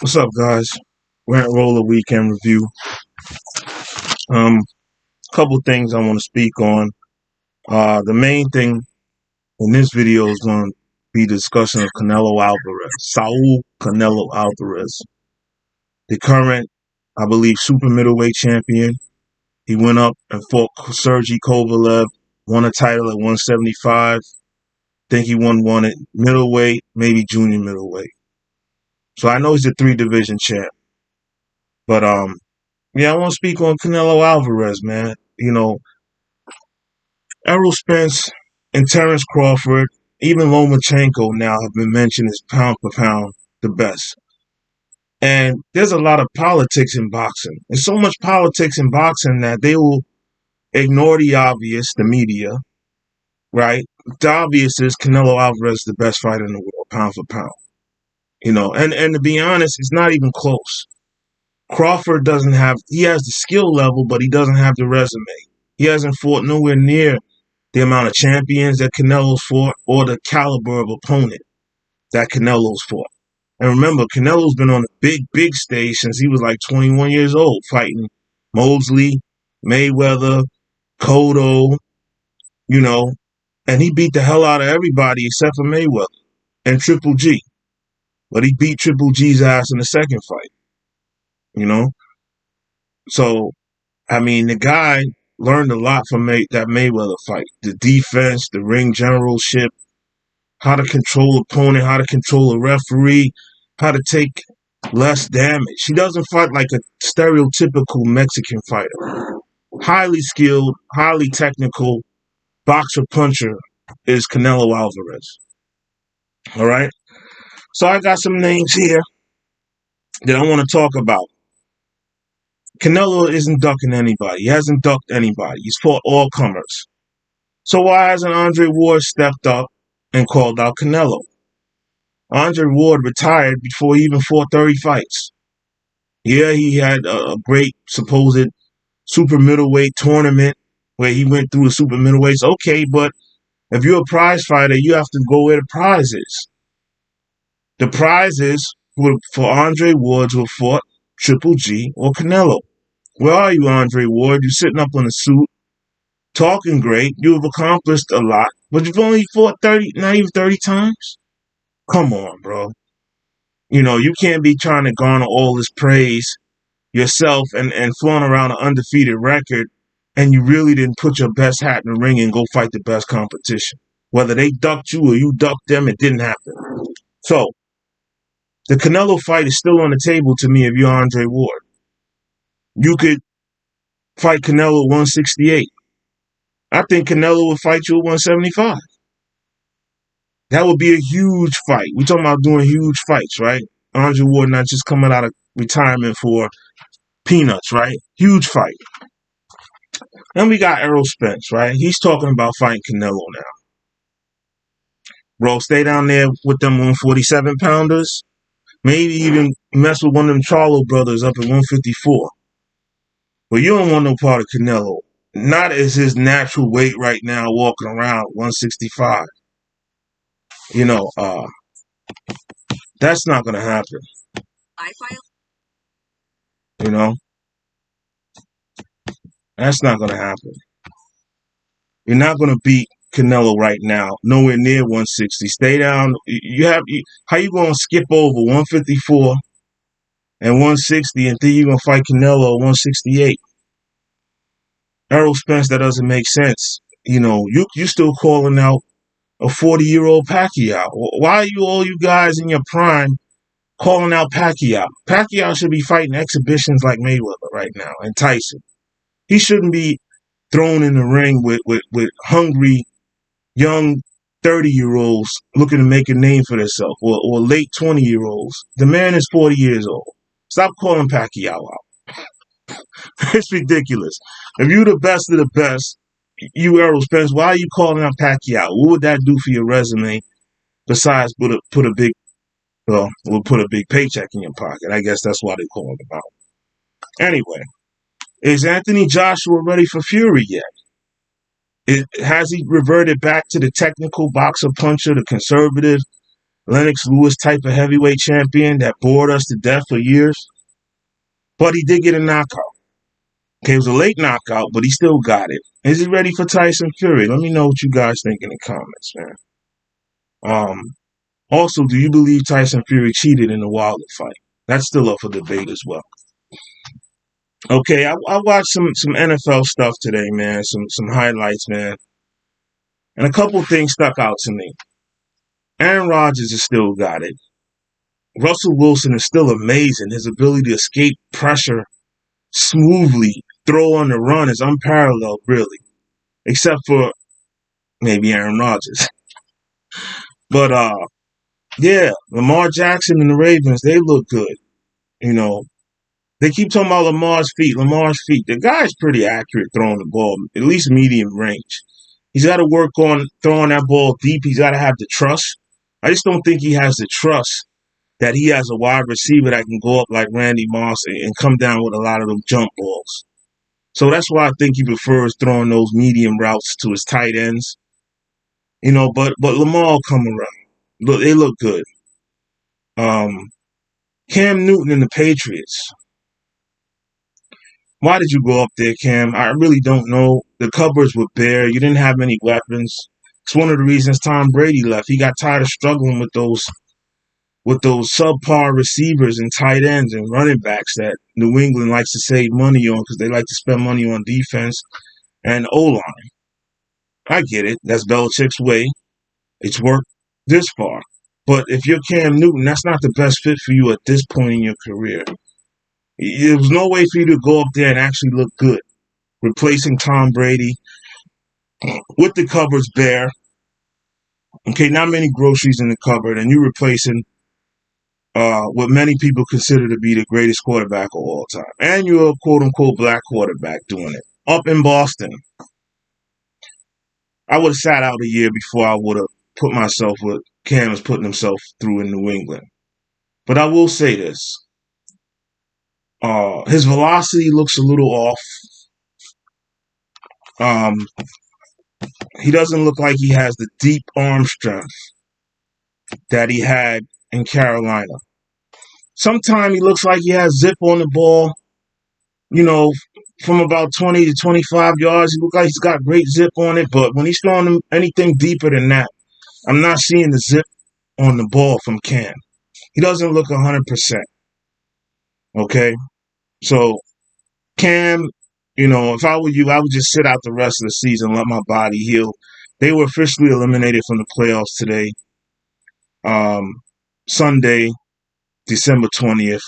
What's up, guys? Rant Roller Weekend Review. Couple things I want to speak on. The main thing in this video is going to be discussion of Canelo Alvarez, Saul Canelo Alvarez, the current, I believe, super middleweight champion. He went up and fought Sergey Kovalev, won a title at 175. Think he won one at middleweight, maybe junior middleweight. So I know he's a 3-division champ, but yeah, I want to speak on Canelo Alvarez, man. Errol Spence and Terence Crawford, even Lomachenko now have been mentioned as pound for pound the best. And there's a lot of politics in boxing. There's so much politics in boxing that they will ignore the obvious, the media, right? The obvious is Canelo Alvarez is the best fighter in the world, pound for pound. And to be honest, it's not even close. Crawford he has the skill level, but he doesn't have the resume. He hasn't fought nowhere near the amount of champions that Canelo's fought or the caliber of opponent that Canelo's fought. And remember, Canelo's been on a big stage since he was like 21 years old, fighting Mosley, Mayweather, Cotto, and he beat the hell out of everybody except for Mayweather and Triple G. But he beat Triple G's ass in the second fight, you know? So, I mean, the guy learned a lot from that Mayweather fight. The defense, the ring generalship, how to control opponent, how to control a referee, how to take less damage. He doesn't fight like a stereotypical Mexican fighter. Highly skilled, highly technical boxer puncher is Canelo Alvarez. All right? So I got some names here that I want to talk about. Canelo isn't ducking anybody. He hasn't ducked anybody. He's fought all comers. So why hasn't Andre Ward stepped up and called out Canelo? Andre Ward retired before he even fought 30 fights. Yeah, he had a great supposed super middleweight tournament where he went through the super middleweights. Okay, but if you're a prize fighter, you have to go where the prize is. The prizes for Andre Ward who fought Triple G or Canelo. Where are you, Andre Ward? You're sitting up on a suit, talking great. You've accomplished a lot, but you've only fought 30 times? Come on, bro. You can't be trying to garner all this praise yourself and flaunt around an undefeated record, and you really didn't put your best hat in the ring and go fight the best competition. Whether they ducked you or you ducked them, it didn't happen. So, the Canelo fight is still on the table to me if you're Andre Ward. You could fight Canelo at 168. I think Canelo would fight you at 175. That would be a huge fight. We're talking about doing huge fights, right? Andre Ward not just coming out of retirement for peanuts, right? Huge fight. Then we got Errol Spence, right? He's talking about fighting Canelo now. Bro, stay down there with them 147-pounders. Maybe even mess with one of them Charlo brothers up at 154. But you don't want no part of Canelo. Not as his natural weight right now, walking around 165. That's not going to happen. That's not going to happen. You're not going to beat Canelo right now, nowhere near 160. Stay down. How you going to skip over 154 and 160 and think you're going to fight Canelo at 168? Errol Spence, that doesn't make sense. You still calling out a 40-year-old Pacquiao. Why are all you guys in your prime calling out Pacquiao? Pacquiao should be fighting exhibitions like Mayweather right now and Tyson. He shouldn't be thrown in the ring with hungry, young 30-year-olds looking to make a name for themselves or late 20-year-olds. The man is 40 years old. Stop calling Pacquiao out. It's ridiculous. If you're the best of the best, you Errol Spence, why are you calling out Pacquiao? What would that do for your resume besides put a big paycheck in your pocket? I guess that's why they call him out. Anyway, is Anthony Joshua ready for Fury yet? Has he reverted back to the technical boxer puncher, the conservative, Lennox Lewis type of heavyweight champion that bored us to death for years. But he did get a knockout. Okay, it was a late knockout, but he still got it. Is he ready for Tyson Fury? Let me know what you guys think in the comments, man. Also, do you believe Tyson Fury cheated in the Wilder fight? That's still up for debate as well. Okay, I watched some NFL stuff today, man. Some highlights, man. And a couple things stuck out to me. Aaron Rodgers has still got it. Russell Wilson is still amazing. His ability to escape pressure smoothly, throw on the run is unparalleled, really. Except for maybe Aaron Rodgers. But yeah, Lamar Jackson and the Ravens, they look good. You know, they keep talking about Lamar's feet. Lamar's feet. The guy's pretty accurate throwing the ball, at least medium range. He's got to work on throwing that ball deep. He's got to have the trust. I just don't think he has the trust that he has a wide receiver that can go up like Randy Moss and come down with a lot of them jump balls. So that's why I think he prefers throwing those medium routes to his tight ends. You know, but Lamar will come around. Look, they look good. Cam Newton and the Patriots. Why did you go up there, Cam? I really don't know. The cupboards were bare. You didn't have many weapons. It's one of the reasons Tom Brady left. He got tired of struggling with those subpar receivers and tight ends and running backs that New England likes to save money on because they like to spend money on defense and O-line. I get it. That's Belichick's way. It's worked this far. But if you're Cam Newton, that's not the best fit for you at this point in your career. There was no way for you to go up there and actually look good. Replacing Tom Brady with the cupboards bare. Okay, not many groceries in the cupboard, and you're replacing what many people consider to be the greatest quarterback of all time. And you're a quote-unquote black quarterback doing it. Up in Boston. I would have sat out a year before I would have put myself what Cam is putting himself through in New England. But I will say this. His velocity looks a little off. He doesn't look like he has the deep arm strength that he had in Carolina. Sometimes he looks like he has zip on the ball. You know, from about 20 to 25 yards, he looks like he's got great zip on it. But when he's throwing anything deeper than that, I'm not seeing the zip on the ball from Cam. He doesn't look 100%. Okay? So, Cam, you know, if I were you, I would just sit out the rest of the season, let my body heal. They were officially eliminated from the playoffs today. Sunday, December 20th,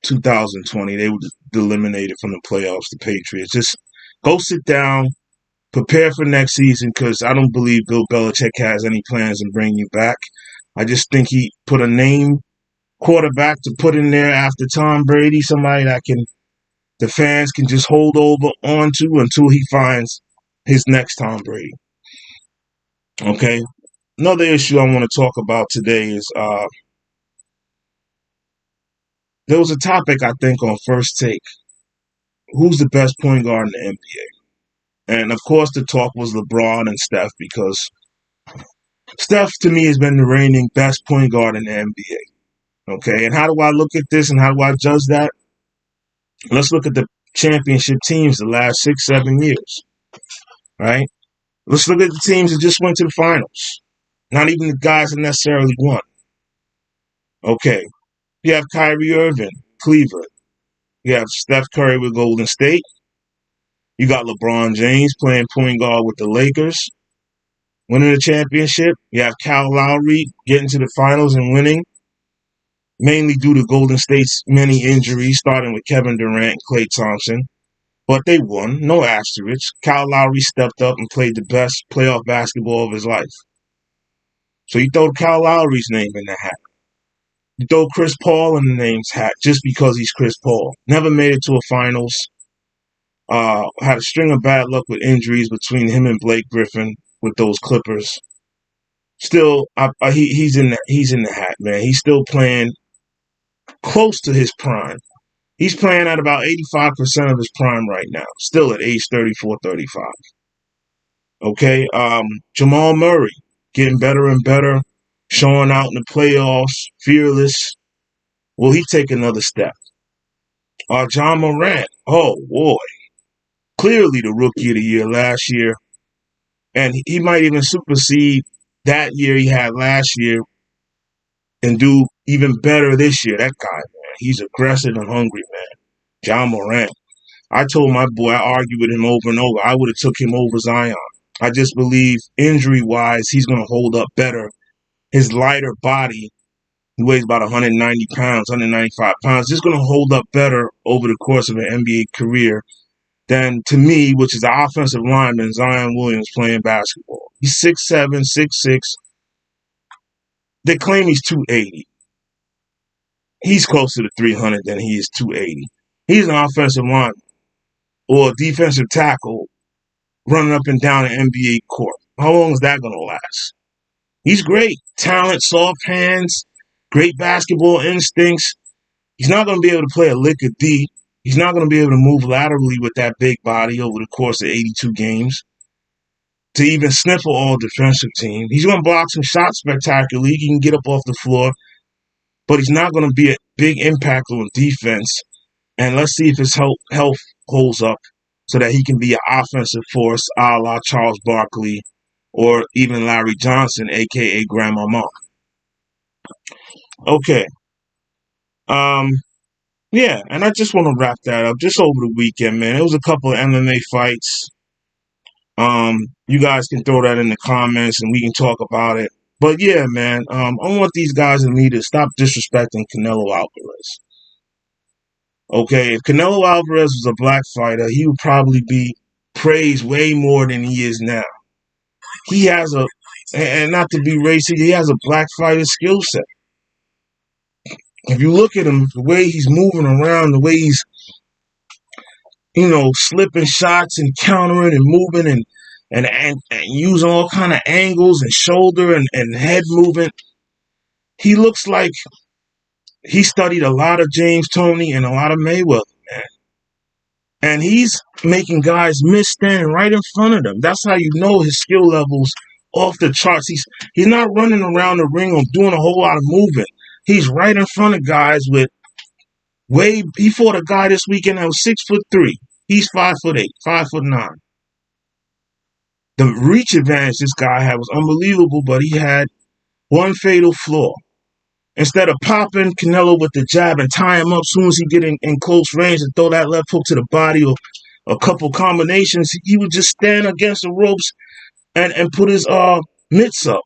2020, they were eliminated from the playoffs, the Patriots. Just go sit down, prepare for next season, because I don't believe Bill Belichick has any plans in bringing you back. I just think he put a name quarterback to put in there after Tom Brady, somebody that the fans can just hold over onto until he finds his next Tom Brady. Okay? Another issue I want to talk about today is there was a topic, I think, on First Take. Who's the best point guard in the NBA? And, of course, the talk was LeBron and Steph because Steph, to me, has been the reigning best point guard in the NBA. Okay? And how do I look at this and how do I judge that? Let's look at the championship teams the last 6-7 years. Right? Let's look at the teams that just went to the finals. Not even the guys that necessarily won. Okay. You have Kyrie Irving, Cleveland. You have Steph Curry with Golden State. You got LeBron James playing point guard with the Lakers, winning the championship. You have Kyle Lowry getting to the finals and winning, mainly due to Golden State's many injuries, starting with Kevin Durant and Klay Thompson. But they won, no asterisk. Kyle Lowry stepped up and played the best playoff basketball of his life. So you throw Kyle Lowry's name in the hat. You throw Chris Paul in the name's hat just because he's Chris Paul. Never made it to a finals. Had a string of bad luck with injuries between him and Blake Griffin with those Clippers. Still, he's in the hat, man. He's still playing close to his prime. He's playing at about 85% of his prime right now. Still at age 34, 35. Okay, Jamal Murray getting better and better. showing out in the playoffs, fearless. Will he take another step? John Morant, oh boy, clearly the rookie of the year last year, and he might even supersede that year he had last year and do even better this year. That guy, man, he's aggressive and hungry, man. John Morant. I told my boy, I argued with him over and over. I would have took him over Zion. I just believe injury-wise, he's going to hold up better. His lighter body, he weighs about 190 pounds, 195 pounds, is going to hold up better over the course of an NBA career than, to me, which is the offensive lineman, Zion Williams, playing basketball. He's 6'7", 6'6". They claim he's 280. He's closer to 300 than he is 280. He's an offensive lineman or a defensive tackle running up and down an NBA court. How long is that going to last? He's great. Talent, soft hands, great basketball instincts. He's not going to be able to play a lick of D. He's not going to be able to move laterally with that big body over the course of 82 games to even sniffle all defensive team. He's going to block some shots spectacularly. He can get up off the floor, but he's not going to be a big impact on defense. And let's see if his health holds up so that he can be an offensive force a la Charles Barkley or even Larry Johnson, a.k.a. Grandmama. Okay. Yeah, and I just want to wrap that up. Just over the weekend, man, it was a couple of MMA fights. You guys can throw that in the comments and we can talk about it. But yeah, man, I want these guys and me to stop disrespecting Canelo Alvarez. Okay, if Canelo Alvarez was a black fighter, he would probably be praised way more than he is now. He has and not to be racist, he has a black fighter skill set. If you look at him, the way he's moving around, the way he's, slipping shots and countering and moving and using all kind of angles and shoulder and head movement, he looks like he studied a lot of James Toney and a lot of Mayweather, man. And he's making guys miss standing right in front of them. That's how you know his skill level's off the charts. He's not running around the ring or doing a whole lot of movement. He's right in front of guys with he fought a guy this weekend that was 6'3". He's 5'8", 5'9". The reach advantage this guy had was unbelievable, but he had one fatal flaw. Instead of popping Canelo with the jab and tie him up as soon as he get in close range and throw that left hook to the body or a couple combinations, he would just stand against the ropes and put his mitts up.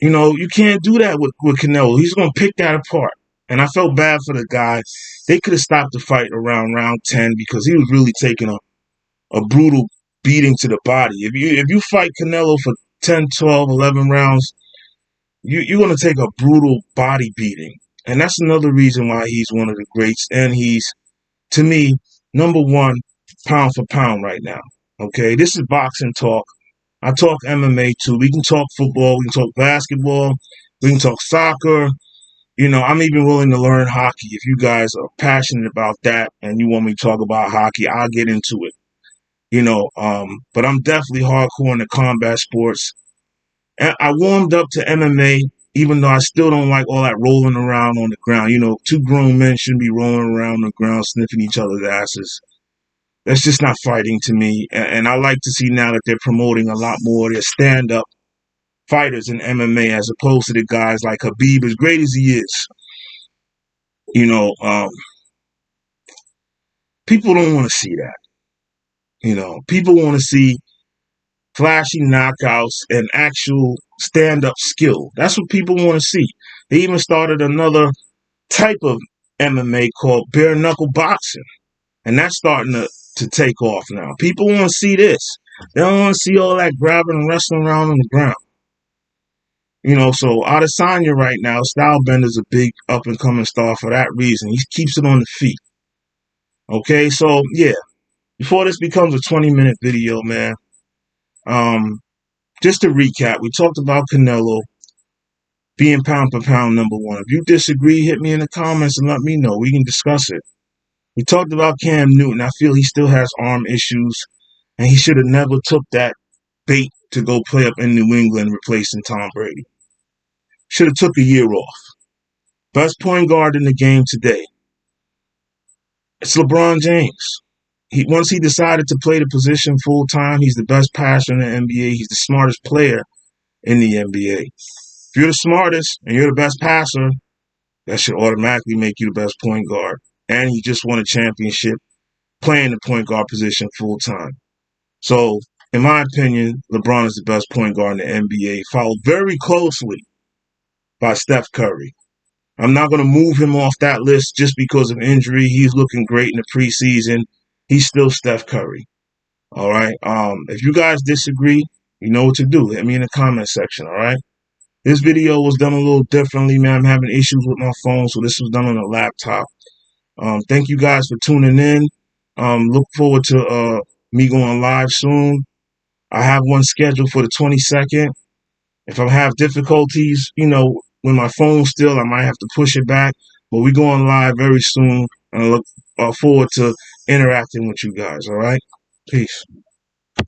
You can't do that with Canelo. He's going to pick that apart. And I felt bad for the guy. They could have stopped the fight around round 10 because he was really taking a brutal beating to the body. If you fight Canelo for 10, 12, 11 rounds, you're going to take a brutal body beating. And that's another reason why he's one of the greats. And he's, to me, number one pound for pound right now. Okay, this is boxing talk. I talk MMA too. We can talk football. We can talk basketball. We can talk soccer. I'm even willing to learn hockey. If you guys are passionate about that and you want me to talk about hockey, I'll get into it. But I'm definitely hardcore in the combat sports. And I warmed up to MMA, even though I still don't like all that rolling around on the ground. Two grown men shouldn't be rolling around on the ground, sniffing each other's asses. That's just not fighting to me. And I like to see now that they're promoting a lot more of their stand-up fighters in MMA as opposed to the guys like Khabib, as great as he is. People don't want to see that. People want to see flashy knockouts and actual stand-up skill. That's what people want to see. They even started another type of MMA called bare-knuckle boxing. And that's starting to take off now. People want to see this. They don't want to see all that grabbing and wrestling around on the ground. So Adesanya right now, Stylebender's a big up-and-coming star for that reason. He keeps it on the feet. Okay, so, yeah. Before this becomes a 20-minute video, man, just to recap, we talked about Canelo being pound for pound number one. If you disagree, hit me in the comments and let me know. We can discuss it. We talked about Cam Newton. I feel he still has arm issues, and he should have never took that bait to go play up in New England replacing Tom Brady. should have took a year off. Best point guard in the game today. It's LeBron James. Once he decided to play the position full time, he's the best passer in the NBA. He's the smartest player in the NBA. If you're the smartest and you're the best passer, that should automatically make you the best point guard. And he just won a championship playing the point guard position full time. So, in my opinion, LeBron is the best point guard in the NBA, followed very closely by Steph Curry. I'm not going to move him off that list just because of injury. He's looking great in the preseason. He's still Steph Curry. All right. If you guys disagree, you know what to do. Hit me in the comment section. All right. This video was done a little differently, man. I'm having issues with my phone, so this was done on a laptop. Thank you guys for tuning in. Look forward to me going live soon. I have one scheduled for the 22nd. If I have difficulties, with my phone still, I might have to push it back. But we're going live very soon, and I look forward to interacting with you guys. All right? Peace.